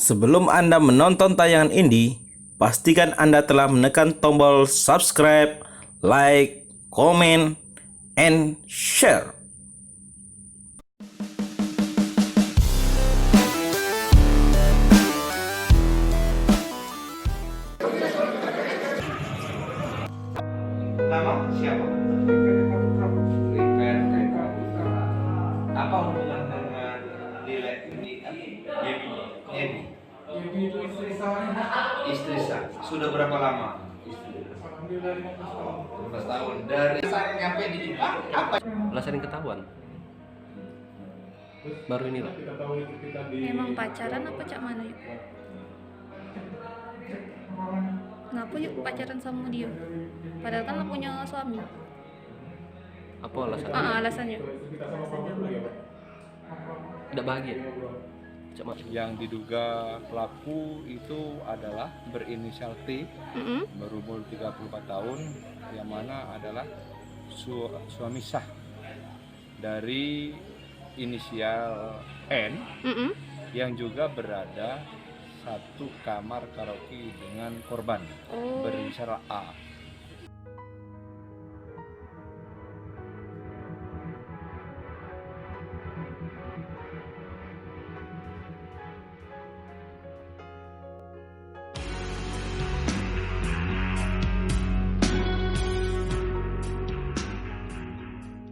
Sebelum Anda menonton tayangan ini, pastikan Anda telah menekan tombol subscribe, like, comment, and share. Nama siapa? Ripper. Apa hubungan dengan nilai ini? Yebi. Jadi itu istri saya. Istri saya. Sudah berapa lama? Alhamdulillah 15 tahun. 15 tahun. Dari saya nyampe di Jepang apa? Lah sering ketahuan. Baru inilah. Kita tahu itu kita di. Emang pacaran apa cak mana yuk? Kenapa yuk pacaran sama dia? Padahal kan lo punya suami. Apa alasan? Alasannya. Kita sama sama dulu ya, Pak. Tidak bahagia. Cak Mak. Yang diduga pelaku itu adalah berinisial T, berumur 34 tahun, yang mana adalah suami sah dari inisial N, yang juga berada satu kamar karaoke dengan korban berinisial A.